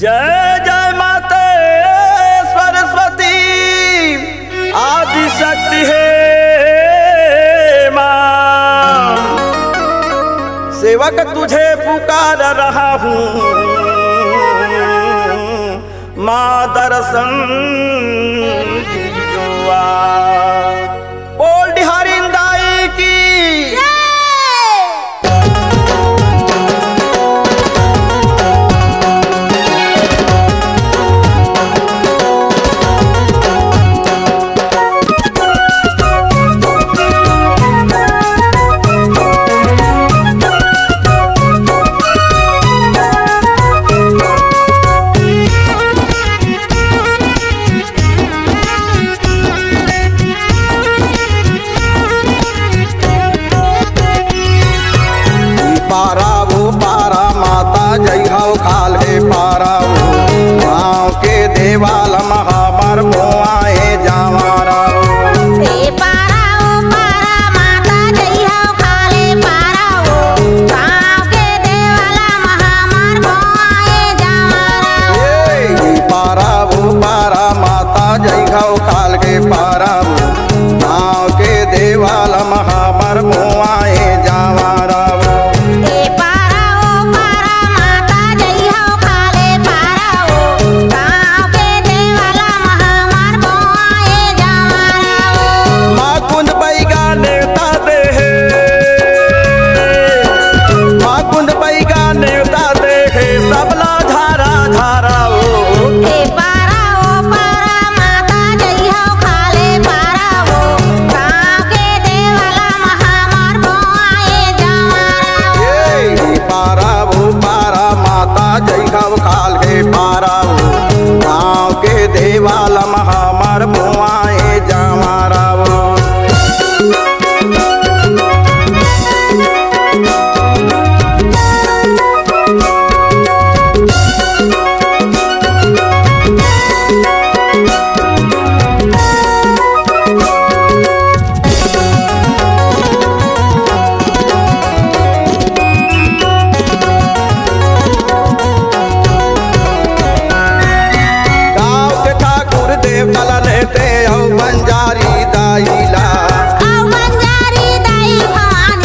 जय जय माते सरस्वती आदि शक्ति है मां। सेवक तुझे पुकार रहा हूँ माँ दर्शन दीजो आ। बोल हरिंदाई की जय हो खाल है पारा गाँव के देवाल महामार मोआए जावारा खाल के पारा गाँव के देवाल महामार मोआए जावारा खाल के पारा गाँव के देवाल महामार मोआए जावारा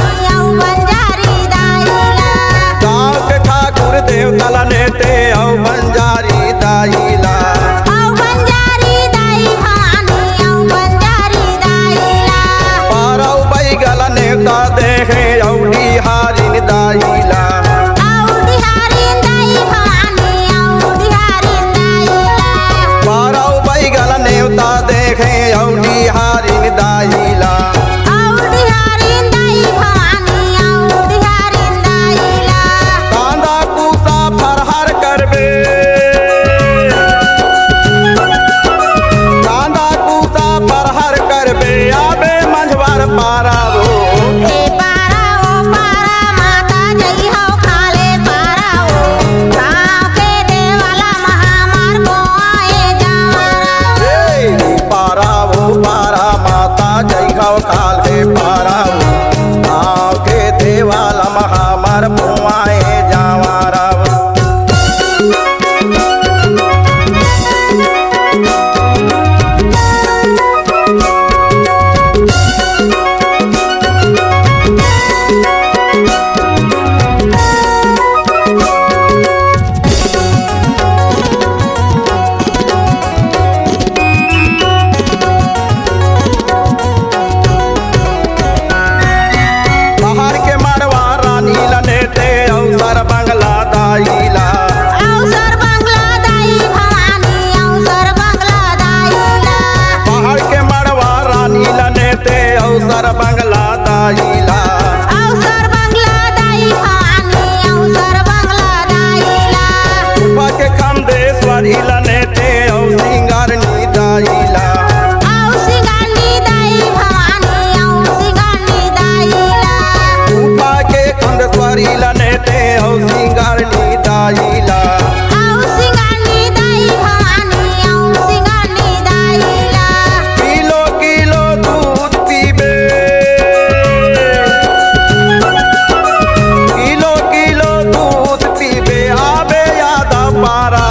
बंजारी दाईला गाँव के ठाकुर देवतला नेते औ बंजारी दाईला पारौ बैगल नेता देखे औडी हारिन दाईला पारौ बैगल नेता देखे औडी हारिन दाईला कांदा पूसा फरहर करबे कांदा पूसा फरहर करबे आबे मंझवार पारावो खाल के पारा गाँव के देवाल महामार मोआए जावारा बंगला दाईला अवसर बंगला दाई भवानी अवसर बंगला दाईला कृपा के खमदेश्वरी लनेते औ सिंगारनी दाईला सिंगारनी दाई भवानी सिंगारनी दाईला कृपा के खमदेश्वरी लनेते औ सिंगारनी दाईला सिंगारनी दाई भवानी सिंगारनी दाईला किलो किलो दूध पीबे किलो किलो दूध पीबे आबे याद पारा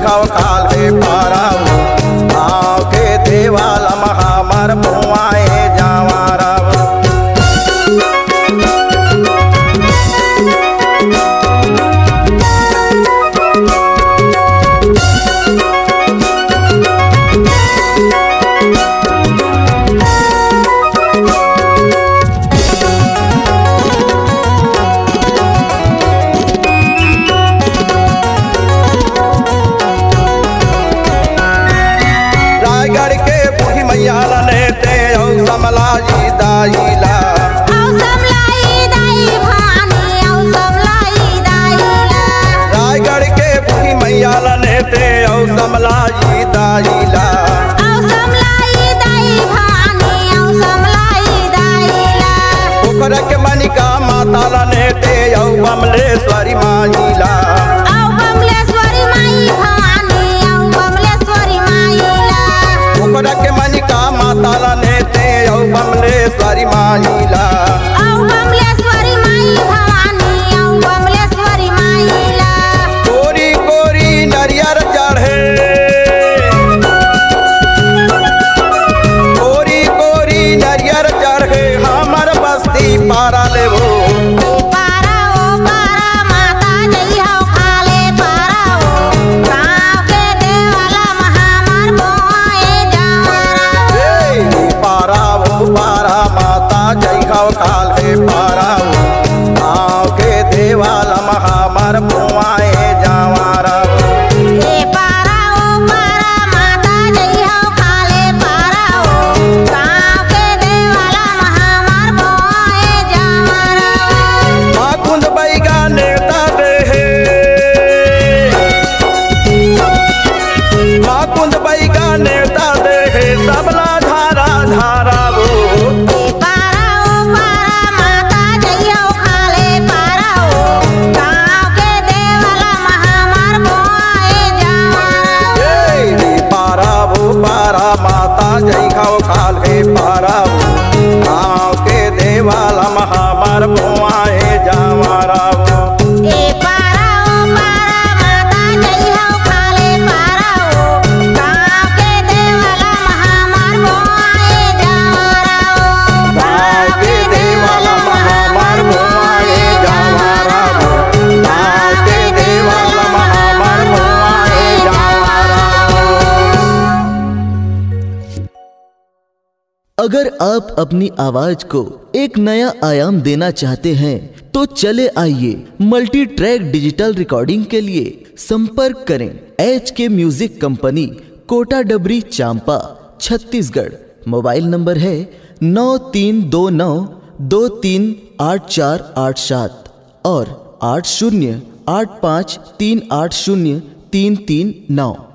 जइघव काल के पाराऊ गाँव के देवाला महामार पुआए जावाराव रायगढ़ के बुढ़ी मैया लेते औ समलाजी दाईला रायगढ़ के बुढ़ी मैया लेते औ समलाजी दाईला ओकरा के मनिका माता लेते औ बमलेश्वरी माईला ओकरा के मनिका माता लेते औ बमलेश्वरी माईला कोरी कोरी नरियर चढ़े कोरी कोरी नरियर चढ़े हमर बस्ती पारा लेबो पारा माता जइघव काल के पाराऊ गाँव के देवाला महामार पुआए जावाराव माकुंद बैगा नेता देहे माकुंद बैगा नेता देहे सबला धारा धारावो पारा माता जइघव काल के पाराऊ गाँव के देवाला महामार पुआए जावाराव अगर आप अपनी आवाज को एक नया आयाम देना चाहते हैं तो चले आइए मल्टी ट्रैक डिजिटल रिकॉर्डिंग के लिए संपर्क करें HK म्यूजिक कंपनी, कोटा डबरी, चांपा, छत्तीसगढ़। मोबाइल नंबर है 9329238487 और 8085380339।